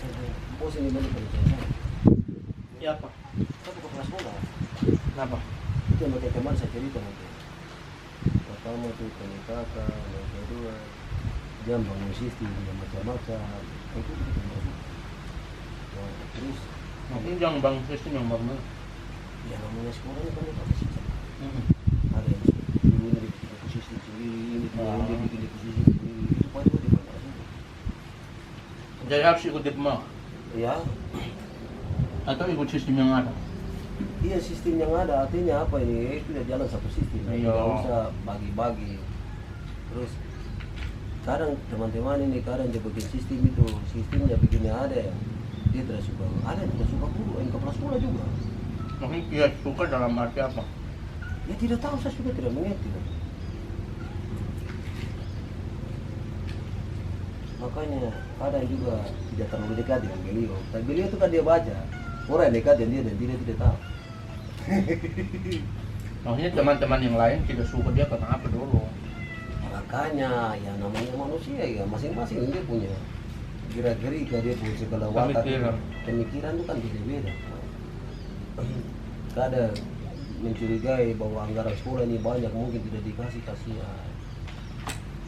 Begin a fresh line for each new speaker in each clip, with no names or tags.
saya bilang, bosan ini balik kerja saya.
Siapa?
Saya buka kelas bola.
Kenapa?
Itu yang pakai teman saya cerita nanti. Pertama tuh kami kakak, yang kedua dia bangun sistem, dia macam-macam. Itu kita masuk. Nah, terus
Mungkin yang bang sistem yang baru.
ya namanya sekolah ini kan pakai sistem.
Hmm.
Ada yang dulu ini pakai sistem sendiri, ini dia bikin di sistem sendiri. Itu pasti dia pakai sistem.
Jadi harus ikut DIPMA
Ya,
atau ikut sistem yang ada.
iya sistem yang ada artinya apa ini? Itu udah jalan satu sistem.
Iya.
Tidak usah bagi-bagi. Terus kadang teman-teman ini kadang dia bikin sistem itu, sistemnya bikinnya ada yang dia tidak suka, ada yang tidak suka guru, yang kepala sekolah juga.
Mungkin dia suka dalam arti apa?
Ya tidak tahu, saya juga tidak mengerti. Makanya kadang juga tidak terlalu dekat dengan beliau. Tapi beliau itu kan dia baca, orang yang dekat dengan dia dan dia tidak tahu.
Maksudnya teman-teman yang lain tidak suka dia karena apa dulu?
Makanya ya namanya manusia ya masing-masing dia punya kira-kira dia punya segala watak pemikiran itu kan beda-beda. Kadang mencurigai bahwa anggaran sekolah ini banyak mungkin tidak dikasih kasihan.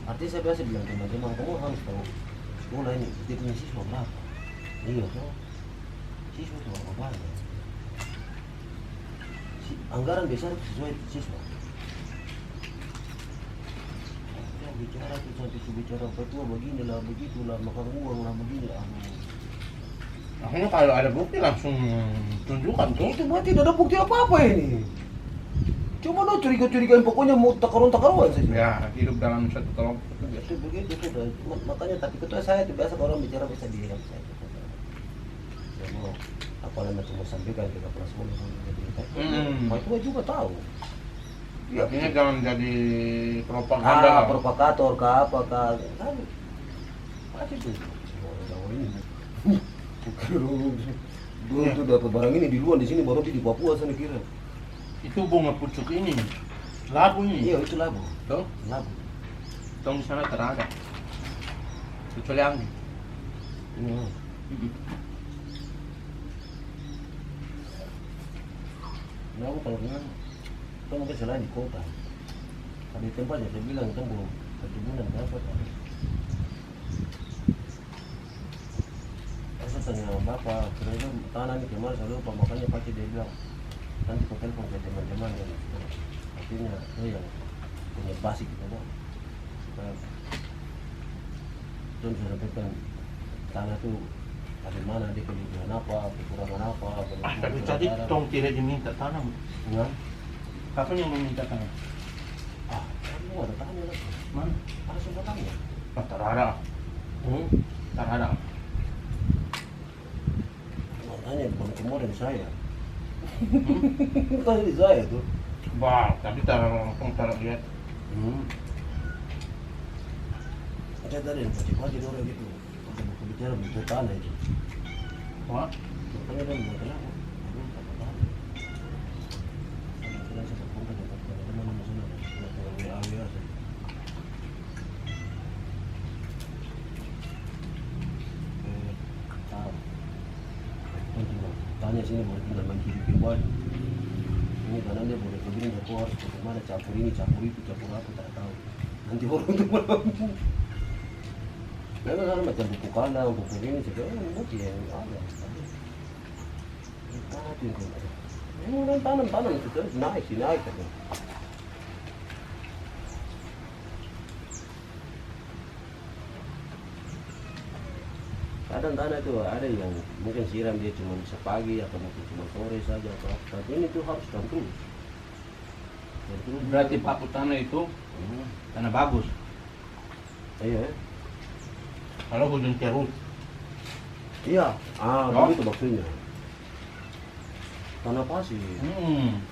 Artinya saya biasa bilang teman-teman kamu harus tahu sekolah ini dia punya siswa berapa. Iya toh siswa itu berapa banyak. Anggaran besar itu sesuai siswa. Bicara tuh sampai bicara petua beginilah begitulah makan uang lah begini
Akhirnya kalau ada bukti langsung tunjukkan tuh.
itu berarti tidak ada bukti apa-apa ini. Cuma lo curiga-curigain pokoknya mau takaruan saja.
Ya hidup dalam satu kelompok itu biasa.
Itu begitu sudah. Makanya tapi ketua saya itu biasa kalau orang bicara bisa diam saya. Saya mau apa namanya cuma sampaikan ke kepala sekolah Pak Tua juga tahu.
Artinya jangan jadi propaganda.
Provokator ke apa kan pasti tuh Jawa ini belum tuh dapat barang ini di luar di sini baru di Papua sana kira
Itu bunga pucuk ini, labu ini.
iya itu labu
Tuh, tong di sana terada. Kecuali angin.
Labu kalau dengan kita mungkin selain di kota ada tempatnya saya bilang kita belum keturunan berapa kan saya tanya bapak kira-kira tanah ini kemana saya lupa makanya pasti dia bilang nanti kau telepon ke teman-teman yang artinya yang punya basic gitu kan terus saya sampaikan tanah itu ada mana dia kelebihan apa kekurangan apa
Tapi tadi tong tidak diminta tanam.
ya
Kapan yang meminta tanam?
kamu ada tanahnya lagi
Mana?
ada semua tanahnya
Terada. Terada.
makanya bukan semua dari saya bukan dari saya tuh
Bah, tapi taruh langsung taruh lihat.
saya tadi pagi-pagi orang gitu ada buku bicara buku tanah itu
Wah,
makanya dia mau kenapa saya berkontak dengan teman-teman di sana WA saja tahu nanti tanya sini boleh tinggal main kiri baju ini karena dia boleh begini aku harus bagaimana campur ini campur itu campur apa tak tahu nanti orang itu mampu memang ada macam buku kandang buku ini juga mungkin yang ada itu yang tanam itu terus naik kan kadang tanah itu ada yang mungkin siram dia cuma sepagi atau mungkin cuma sore saja atau apa. Tapi ini tuh harus terus.
berarti paku tanah itu tanah bagus.
Iya.
Kalau hujan terus,
Iya.
Oh.
Begitu maksudnya. Tanah pasir.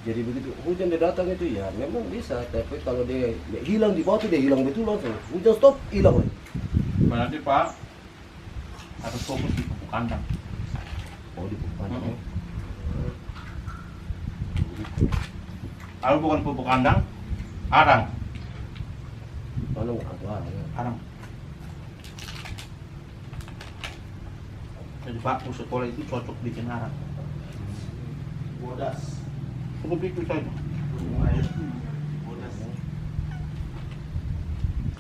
Jadi begitu hujan dia datang itu ya memang bisa. Tapi kalau dia hilang di batu dia hilang betul langsung. Hujan stop hilang lagi.
berarti Pak harus fokus di pupuk kandang.
Oh di pupuk kandang.
Kalau bukan pupuk kandang, arang.
Kandang atau arang.
Arang. Jadi Pak, sekolah itu cocok bikin arang.
Bodas.
Cukup itu saja.
Air. Bodas.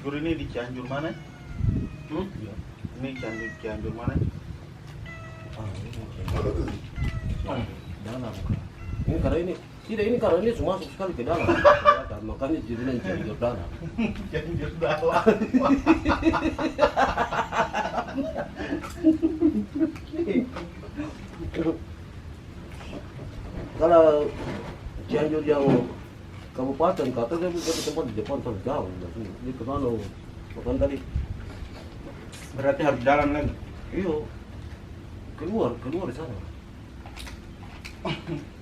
Guru ini di Cianjur mana?
Iya.
Ini Cianjur mana?
Dalam. Ini karena ini tidak, ini karena ini masuk sekali ke dalam. Makanya jadinya Cianjur dalam.
Cianjur dalam.
Kalau Cianjur yang kabupaten katanya bisa tempat di depan terlalu jauh. Ini ke mana? Bukan tadi.
Berarti harus jalan lagi.
Iya. Keluar di sana.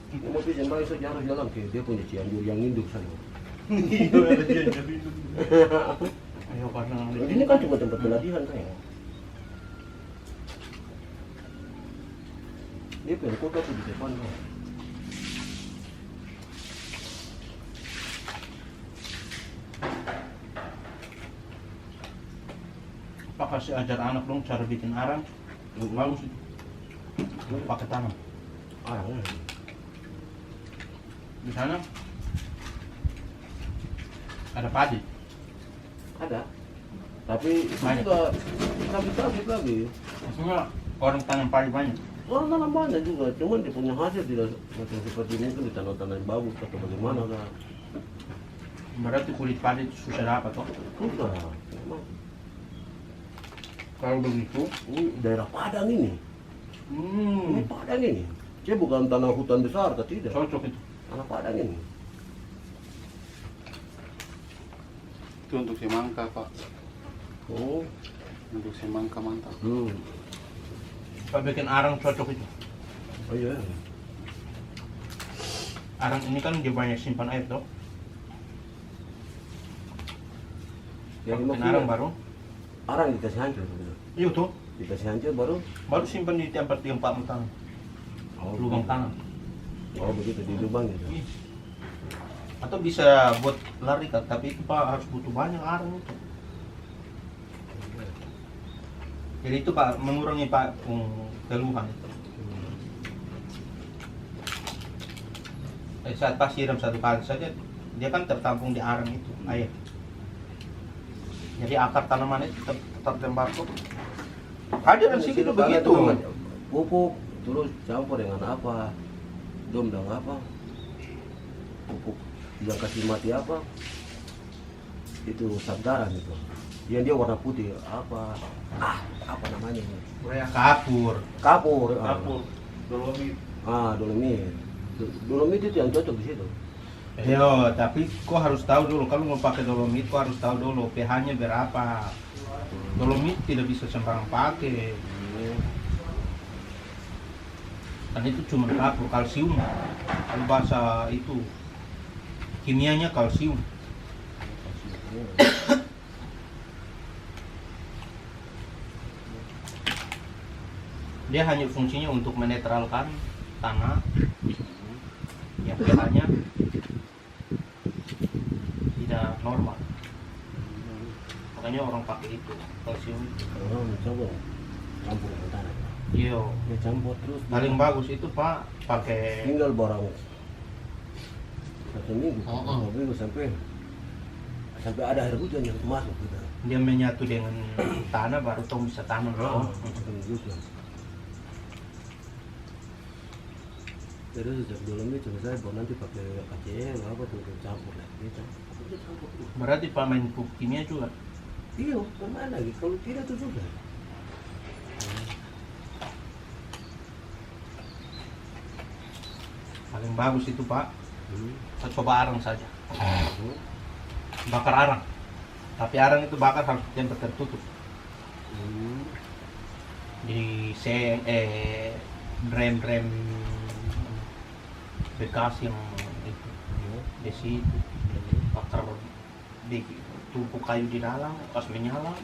Tapi yang baik saja harus jalan ke dia punya Cianjur yang induk sana.
Iya, ada Cianjur itu.
Ayo karena
Ini kan cuma tempat pelatihan saya. Dia punya kota tuh di depan.
Pak kasih ajar anak dong cara bikin arang. Bagus itu. Pakai tangan.
Ah,
Di sana ada padi.
ada. Tapi itu
Banyak.
juga sabit lagi.
Maksudnya orang tanam padi banyak.
Orang tanam banyak juga, cuman dia punya hasil tidak macam seperti ini kan di tanah-tanah yang bagus atau bagaimana lah.
Berarti kulit padi itu susah dapat toh.
Sudah, memang.
Kalau begitu,
Ini daerah Padang ini. Ini Padang ini. Dia bukan tanah hutan besar, tidak.
cocok itu.
Tanah Padang ini.
Itu untuk semangka, Pak.
Oh,
Untuk semangka mantap.
Pak bikin arang cocok itu.
Oh iya.
Arang ini kan dia banyak simpan air toh.
Yang
Bikin arang baru.
Arang dikasih hancur. Gitu.
Iya tuh.
Dikasih hancur baru.
Simpan di tempat yang Pak tanam. Lubang tanam.
Oh begitu di lubang gitu.
Iya. Atau bisa buat lari kan, tapi itu Pak harus butuh banyak arang itu. Jadi itu Pak mengurangi Pak keluhan itu. Saat pas siram satu kali saja, dia kan tertampung di arang itu air. Jadi akar tanaman itu tetap tembakau. Ada di sini tuh begitu.
Pupuk terus campur dengan apa? Domdang apa? Pupuk yang kasih mati apa? Itu santaran itu. Yang dia warna putih apa? Apa namanya ini?
Kapur.
Kapur.
Kapur, dolomit.
Dolomit. Dolomit itu yang cocok di situ.
Yo, tapi kok harus tahu dulu kalau mau pakai dolomit, kok harus tahu dulu pH-nya berapa. Dolomit tidak bisa sembarang pakai. Dan itu cuma kapur, kalsium. Kalau bahasa itu kimianya kalsium. Dia hanya fungsinya untuk menetralkan tanah yang pH-nya tidak normal. Makanya orang pakai itu kalsium.
Coba campur dengan tanah.
Iya.
Ya campur terus.
Paling bagus itu Pak pakai
Tinggal barang 1 minggu,
Oh.
2 minggu sampai ada air hujan yang masuk gitu.
dia menyatu dengan tanah baru tong bisa tanam.
Gitu. Terus sejak dolomit cuma saya baru nanti pakai KCl apa tuh campur lagi. Campur terus.
Berarti Pak main pupuk kimia juga.
Iya, kemana lagi? Kalau tidak tuh juga.
Paling bagus itu Pak. Saya coba arang saja.
Hmm.
Bakar arang. Tapi arang itu bakar harus tempat tertutup. Di rem bekas yang itu di situ bakar di tumpuk kayu di dalam, pas menyala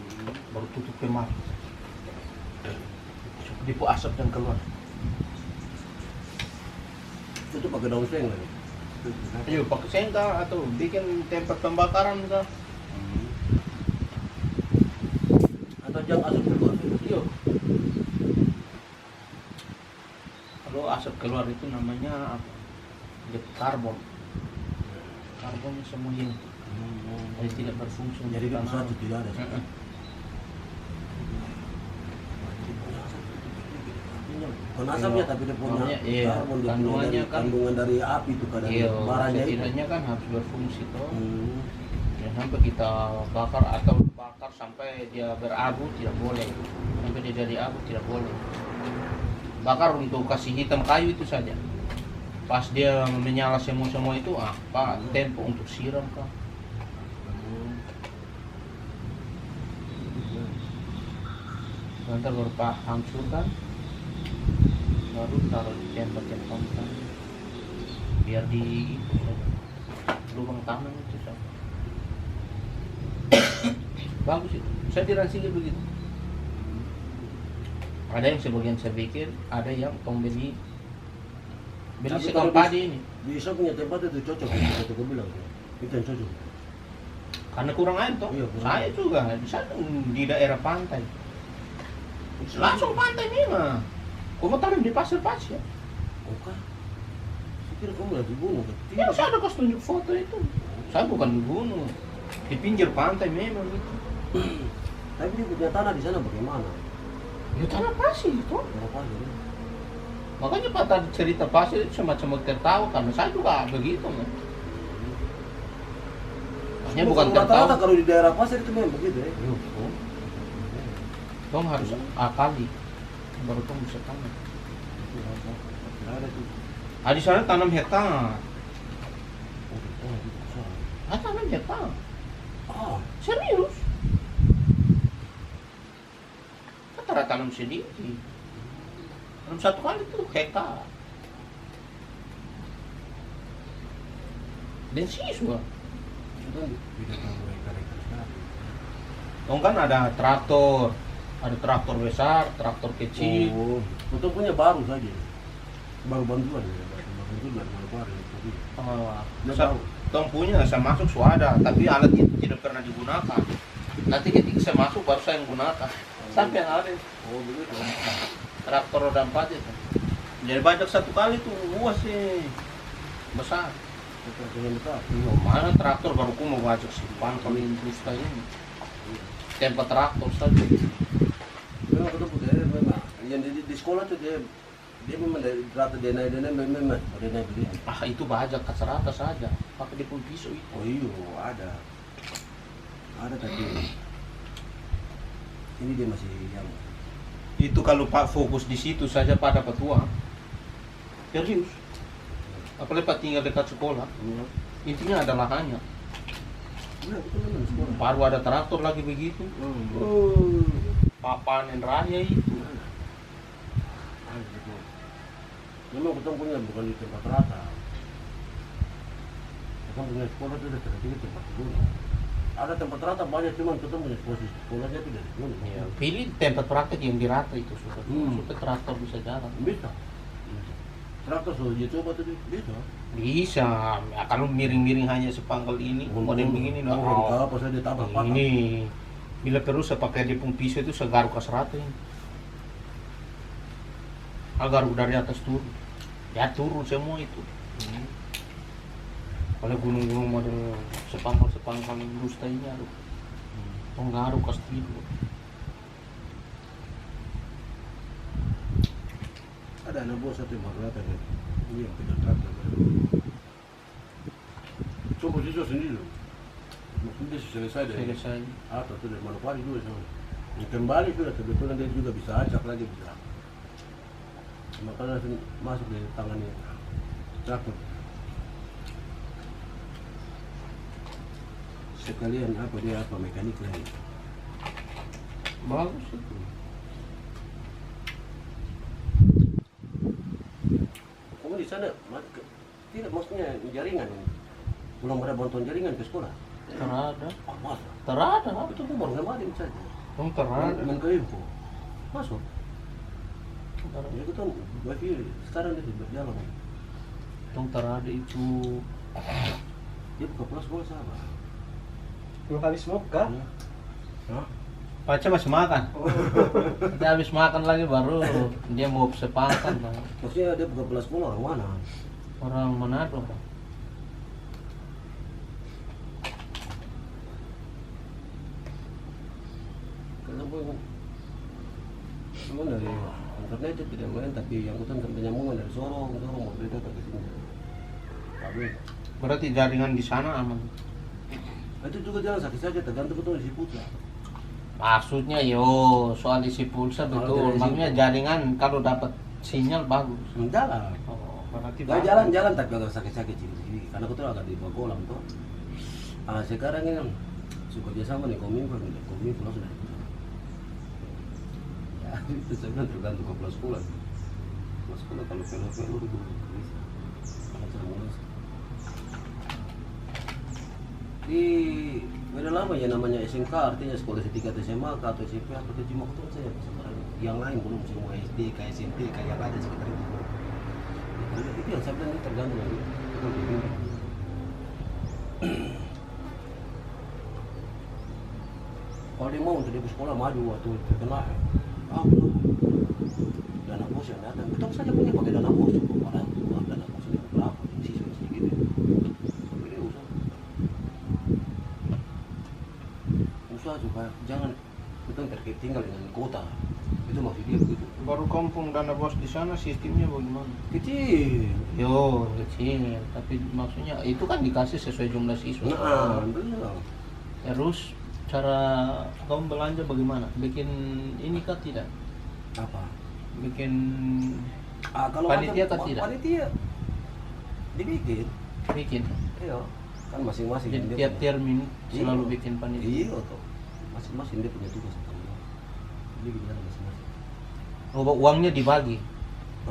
baru tutup kemar. Dipu asap dan keluar.
Itu pakai daun seng lagi.
Ayo pakai sengkar atau bikin tempat pembakaran juga.
Atau jangan asap keluar.
Iya. keluar itu namanya apa? Karbon. Karbonnya semua hilang. Jadi tidak berfungsi.
Jadi
untuk
kan
tanaman.
satu tidak ada. Bukan asapnya tapi dia punya
Makanya, iya,
karbon, dia punya
kandungannya
dari,
kan-
kandungan dari api itu kadang
Iya,
baranya itu.
setidaknya kan harus berfungsi toh. Ya, sampai kita bakar atau bakar sampai dia berabu tidak boleh. Sampai dia jadi abu tidak boleh. Bakar untuk kasih hitam kayu itu saja. Pas dia menyala semua itu, Pak, tempo untuk siram kah? Nanti baru Pak hancurkan, baru taruh di tempat yang kompak. Biar di itu saja. Lubang tanam itu saja. Bagus itu. Saya dirancingnya begitu. Ada yang sebagian saya pikir, ada yang tong beli
Tapi
sekal
kalau
padi ini.
Bisa punya tempat itu cocok, itu gue bilang. Itu yang cocok.
Karena kurang air toh.
Iya, kurang
Saya
air.
juga di sana di daerah pantai. Langsung pantai memang. Kau mau tanam di pasir-pasir.
Oke. Saya kira kamu lagi bunuh.
Ya saya ada kasih tunjuk foto itu. Saya bukan di gunung. Di pinggir pantai memang itu.
Tapi dia punya tanah di sana bagaimana?
Ya tanah pasir itu.
Berapa aja?
Makanya Pak tadi cerita pasir itu semacam tertawa karena saya juga begitu. Man. Maksudnya bukan
rata-rata
tertawa.
kalau di daerah pasir itu memang begitu ya.
Tong harus akali. Baru tong bisa tanam.
Ada tuh.
Di sana tanam hektar.
Oh,
Tanam hektar.
ah,
Serius? Antara tanam sedikit. Tanam satu kali itu hektar. Dan siswa.
itu tidak tahu mereka sekarang.
Dong kan ada traktor besar, traktor kecil.
Oh, betul punya baru saja. Baru bantuan ya, baru bantuan baru tapi nggak tahu.
Tong punya saya masuk suada, tapi alat itu tidak pernah digunakan. Nanti ketika saya masuk baru saya yang gunakan. Sampai yang ada.
Oh, begitu.
Traktor roda 4 itu. Jadi banyak satu kali tuh, luas sih. Besar.
Traktor yang besar.
Mana traktor baru ku mau ngajak simpan kalau industri ini. Tempat traktor saja.
Memang ketemu dia memang. Yang di sekolah tuh dia memang dari rata denai memang denai beli.
Itu bajak kacamata saja. Pakai dia pun pisau itu.
Oh iya, ada tadi. Ini dia masih yang
Itu kalau Pak fokus di situ saja pada petua. Serius. Apalagi Pak tinggal dekat sekolah. Intinya ada lahannya.
Nah, itu memang di sekolah.
Baru ada traktor lagi begitu. Papanen raya itu.
Ada gitu. Memang kita punya bukan di tempat rata. Kita punya sekolah itu dari tempat gunung. Ada tempat rata banyak, cuman kita punya posisi sekolahnya itu dari gunung.
Pilih tempat praktek yang dirata itu sudah.
Hmm.
Supaya traktor bisa jalan.
Bisa. Traktor sudah dia coba tadi bisa.
Bisa. Ya, kalau miring-miring hanya sepangkal ini, model begini
Oh,
nah.
apa saja tabrak patah.
Ini bila terus saya pakai di pung pisau itu segaruk ke serata ini. Agar dari atas turun. Ya turun semua itu. Kalau gunung-gunung model sepangkal industri ini aduh. Menggaruk ke situ.
Ada anak buah satu yang baru datang ya. Ini yang pegang traktor. Coba siswa sendiri loh. Maksudnya selesai dari
Selesai.
atau tuh dari Manokwari juga sama. Ini kembali sudah kebetulan dia juga bisa acak lagi bisa. Makanya langsung masuk di tangannya traktor. Sekalian apa dia apa mekanik lagi.
Bagus itu.
Kamu di sana tidak maksudnya jaringan ini. Belum ada bantuan jaringan ke sekolah.
Terada.
Oh, masa?
Terada.
Itu tuh baru kemarin saja.
Dong terada.
Main ke info. Masuk. Ya kita wifi sekarang dia berjalan.
Dong terada itu.
Dia buka pulang sekolah sama.
2 kali smoke kah?
Hah?
Pacar masih makan. Nanti habis makan lagi baru dia mau sepakan.
Maksudnya dia buka kelas sekolah orang mana?
Orang Manado.
Kenapa memang dari internet itu tidak main, tapi yang hutan kan penyambungan dari Sorong mau berita ke sini. Tapi
Berarti jaringan di sana aman.
itu juga jalan sakit saja, tergantung betul isi pulsa.
Maksudnya soal isi pulsa
Kalau
betul.
dari
Maksudnya
situ.
jaringan kalau dapat sinyal bagus.
Jalan.
Oh, berarti
Gak jalan-jalan tapi agak sakit-sakit sih. Karena betul agak di bawah kolam tuh. Sekarang ini suka dia sama nih Kominfo sudah. Ya itu sebenarnya tergantung ke kelas sekolah. Kelas sekolah kalau pelo itu bisa. Kalau sudah mulai. Di beda lama ya namanya SMK, artinya sekolah S3 atau SMA atau SMP atau cuma ketemu saja sekarang. Yang lain belum semua SD, kayak SMP, kayak yang ada sekitar itu. Itu yang saya bilang itu tergantung lagi. Kalau dia mau untuk dia ke sekolah maju waktu terkenal, belum. Dana bos yang datang, kita saja punya pakai dana bos, orang dana bos ini berapa, siswa sedikit. Tapi dia usaha supaya jangan kita tertinggal dengan kota. Itu maksud dia begitu.
baru kampung Dana Bos di sana sistemnya bagaimana?
Kecil.
Kecil, tapi maksudnya itu kan dikasih sesuai jumlah siswa.
Nah, benar.
Terus cara kamu belanja bagaimana? Bikin ini kah tidak?
Apa?
Bikin
Kalau
panitia
ada-
kah tidak?
Panitia dibikin.
Bikin.
Iya, kan masing-masing.
Jadi
dia
tiap
punya-
termin
Iya.
selalu bikin panitia.
Iya toh. Masing-masing dia punya tugas. Dia bikin masing-masing.
Oh, uangnya dibagi,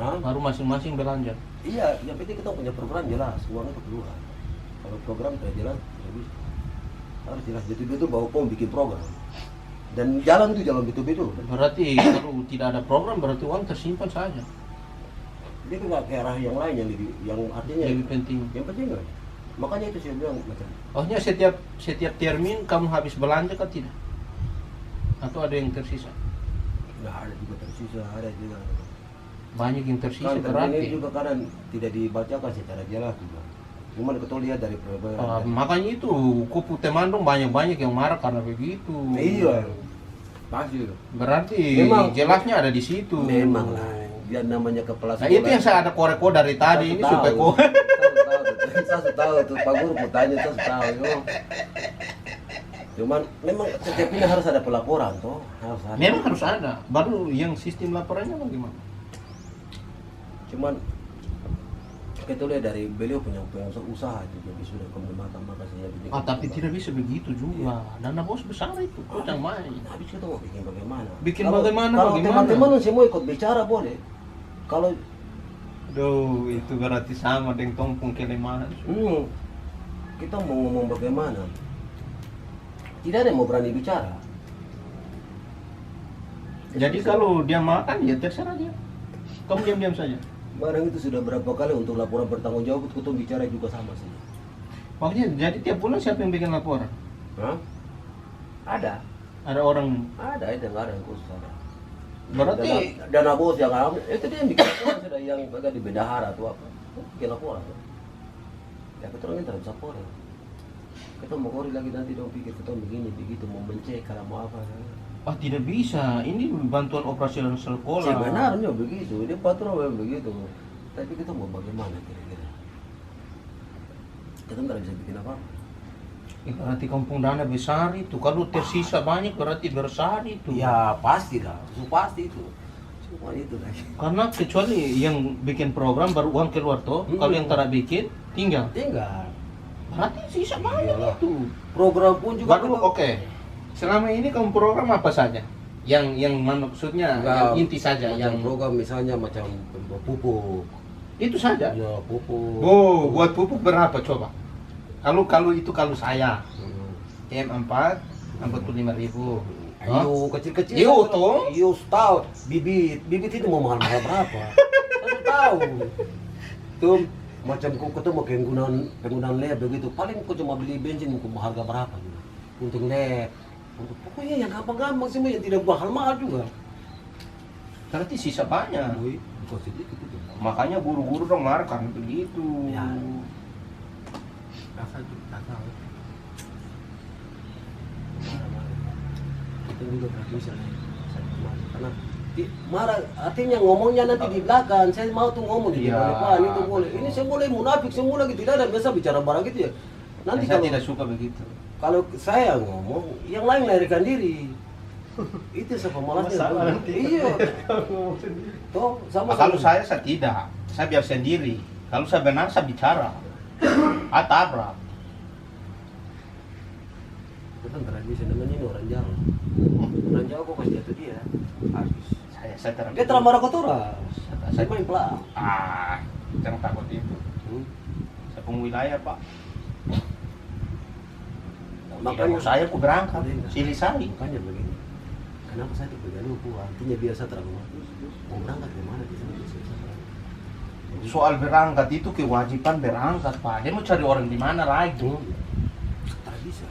Hah?
baru masing-masing belanja.
Iya, yang penting kita punya program jelas, uangnya keluar. Kalau program tidak jelas, tidak bisa. Harus jelas betul-betul bahwa kamu bikin program. Dan jalan itu jalan betul-betul.
Berarti kalau tidak ada program berarti uang tersimpan saja.
Dia nggak ke arah yang lain yang artinya
Lebih penting.
yang penting nggak. Makanya itu saya bilang macam
Maksudnya setiap termin kamu habis belanja kan tidak? Atau ada yang tersisa?
nggak ada juga tersisa, ada juga.
Banyak yang tersisa
Kan
berarti.
ini juga kadang tidak dibacakan secara jelas juga. Cuma kita lihat dari perbedaan.
Makanya itu kupu temandung banyak-banyak yang marah karena begitu.
Iya, pasti.
Berarti
Memang-
jelasnya ada di situ.
Memang lah, dia namanya kepala
Nah itu yang saya ada koreko dari tadi ini supaya kok.
Saya tahu tuh Pak Guru mau tanya saya tahu. Cuman memang setiap ini harus ada pelaporan toh, harus ada.
Memang harus ada. Baru yang sistem laporannya bagaimana?
Cuman kita lihat dari beliau punya usaha itu jadi sudah kemudian makasih ya.
Tapi tidak bisa begitu juga. Dana bos besar itu, kok yang main.
Habis kita mau bikin bagaimana?
Bikin
Kalau-
bagaimana,
Kalau
bagaimana?
teman-teman semua ikut bicara boleh. Kalau
Duh, itu berarti sama dengan tompong kelemahan.
kita mau ngomong bagaimana, tidak ada yang mau berani bicara.
Jadi kalau dia makan ya terserah dia. Kamu diam-diam saja.
Barang itu sudah berapa kali untuk laporan bertanggung jawab kita bicara juga sama sih.
Maksudnya jadi tiap bulan siapa yang bikin laporan?
Hah? Ada,
Ada orang.
ada itu nggak ada yang khusus ada.
Berarti
dana bos yang alami itu dia yang bikin laporan sudah yang agak di bendahara atau apa, bikin laporan. Ya kita orang ini terhadap laporan. Kita mau kori lagi nanti dong pikir kita begini begitu mau mencek kalau mau apa.
tidak bisa. Ini bantuan operasional sekolah.
Sebenarnya begitu, ini patron memang begitu. Tapi kita mau bagaimana kira-kira? Kita nggak bisa bikin apa?
Berarti kampung Dana besar itu. Kalau tersisa banyak berarti besar itu.
Ya pasti lah, pasti itu. Cuma itu lagi.
Karena kecuali yang bikin program baru uang keluar toh. Kalau yang tidak bikin tinggal.
Tinggal.
Berarti sisa banyak
Iyalah.
itu.
Program pun juga.
Baru oke. Selama ini kamu program apa saja? Yang maksudnya yang inti saja, yang
program misalnya macam pupuk.
itu saja.
Ya pupuk.
Oh, buat pupuk berapa coba? Kalau itu kalau saya
Hmm.
M4 45.000.
Ayo kecil-kecil.
Iyo, toh.
Iyo tahu. Bibit itu mau mahal-mahal berapa? Saya tahu. Tuh macam kau ketemu penggunaan lab begitu. Paling kau cuma beli bensin kau harga berapa gitu. Untuk lab. Untuk pokoknya yang gampang-gampang semua yang tidak mahal-mahal juga.
Berarti sisa banyak.
Wih, kok sedikit itu.
Makanya guru-guru dong marah karena begitu.
Ya. Rasa juga tak tahu. Kita juga pernah bisa karena marah artinya ngomongnya nanti di belakang. Saya mau tuh ngomong di
Iya.
depan itu boleh. Ini saya boleh munafik semua lagi tidak ada biasa bicara barang gitu ya. Nanti
saya
kalau
tidak suka begitu.
kalau saya ngomong, yang lain melarikan diri. Itu saya pemalasnya.
Masalah nanti.
Iya. Toh sama
Kalau saya tidak. Saya biar sendiri. Kalau saya benar saya bicara. Tabrak.
itu kan tradisi namanya ini orang Jawa. Orang Jawa kok kasih jatuh dia. Habis.
Saya terang.
Dia telah marah kotoran.
Saya
Saya main pelan.
jangan takut itu. Saya pengwilayah Pak.
Makanya
saya aku berangkat.
Iya.
Silih sali.
Makanya begini. Kenapa saya tuh pegang lupa? Artinya biar saya terang. Mau berangkat ke mana di sana bisa saya.
Soal berangkat itu kewajiban berangkat Pak. Dia mau cari orang di mana lagi?
Tak bisa.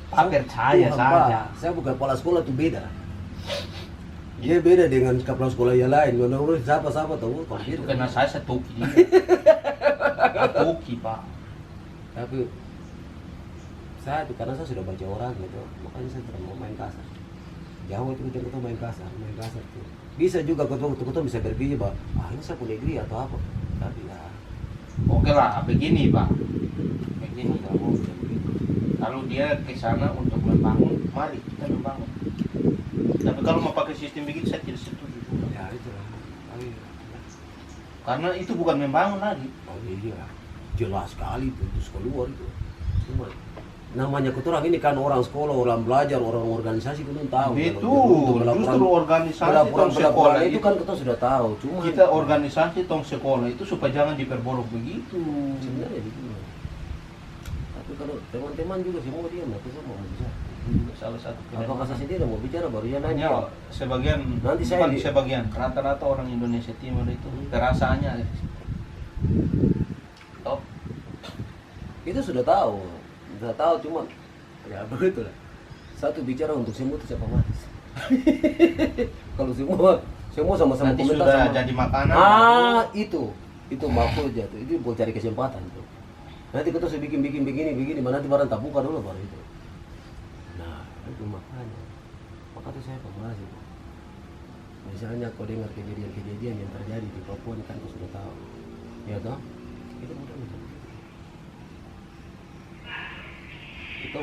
Pak percaya
Tuhan,
saja.
Pak, saya bukan kepala sekolah itu beda. Dia beda dengan kepala sekolah yang lain. Menurut siapa tahu kalau
Itu
beda.
karena saya tuki dia. Tuki Pak.
Tapi saya itu karena saya sudah baca orang gitu, makanya saya tidak mau main kasar. Jauh itu kita main kasar tuh. Bisa juga ketua bisa berpikir bahwa ini saya punya negeri atau apa. Tapi ya,
Oke lah, begini Pak. Begini
kamu bisa begitu.
kalau dia ke sana untuk membangun, mari kita membangun. Tapi kalau mau pakai sistem begitu saya tidak setuju juga.
Ya itu lah.
Karena itu bukan membangun lagi.
Oh iya, jelas sekali itu keluar itu. Cuma namanya keturang ini kan orang sekolah, orang belajar, orang organisasi kita tahu.
Betul, justru organisasi tong sekolah
itu kan kita sudah tahu. Cuma
kita organisasi tong sekolah itu supaya jangan diperbolok begitu.
sebenarnya gitu. Tapi kalau teman-teman juga semua dia nggak bisa mau bicara.
Salah satu
Apakah saya sendiri mau bicara baru ya nanya?
hanya sebagian
Nanti saya
bukan
di-
sebagian rata-rata orang Indonesia Timur itu perasaannya ada di situ. Toh,
Itu sudah tahu cuma ya begitu lah. Satu bicara untuk semua itu siapa manis. Kalau semua sama-sama
nanti
komentar
sudah
sama-
jadi makanan.
itu maksudnya tuh. Itu mau cari kesempatan tuh. Nanti kita sudah bikin begini, mana nanti barang tak buka dulu baru itu. Nah, itu makanya. Makanya saya pemalas itu. Misalnya kau dengar kejadian yang terjadi di Papua kan kau sudah tahu. Ya toh? Itu mudah misalnya. Itu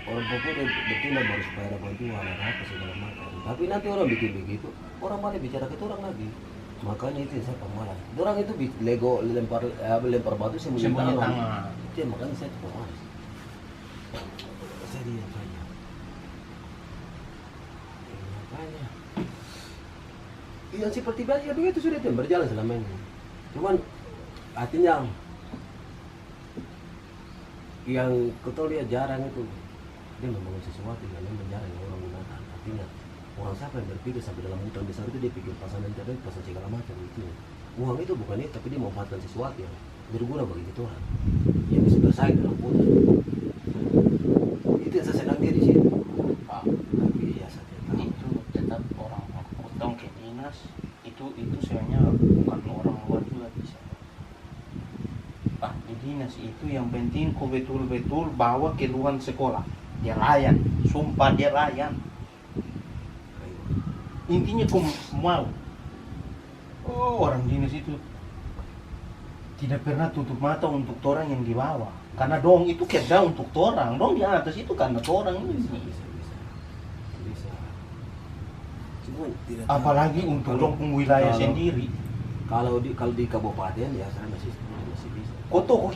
orang Papua bertindak baru supaya ada bantuan, ada apa segala macam. Tapi nanti orang bikin begitu, orang malah bicara ke orang lagi. Makanya itu yang saya pemalas. Orang itu lego lempar batu sembunyi tangan. Itu yang makanya saya pemalas. Saya diam saja. Makanya yang seperti biasa begitu sudah itu yang berjalan selama ini. Cuman artinya yang kita lihat jarang itu dia membangun sesuatu yang memang jarang yang orang gunakan. Artinya orang siapa yang berpikir sampai dalam hutan besar itu dia pikir pasang internet, pasang segala macam itu. Uang itu bukan itu, tapi dia memanfaatkan sesuatu yang berguna bagi kita orang yang bisa bersaing dalam hutan. Itu yang saya senang dia di situ.
Pak,
Tapi ya saya tidak tahu.
itu tetap orang potong ke dinas itu sebenarnya bukan orang luar juga bisa. Pak, di dinas itu yang penting kau betul-betul bawa keluhan sekolah. Dia layan, sumpah dia layan. Intinya kau mau. Oh, orang dinas itu tidak pernah tutup mata untuk orang yang di bawah. Karena dong itu kerja untuk orang, dong di atas itu karena orang ini.
Bisa. Cuma tidak tahu.
Apalagi untuk dong wilayah sendiri.
Kalau di kabupaten ya saya masih bisa.
Koto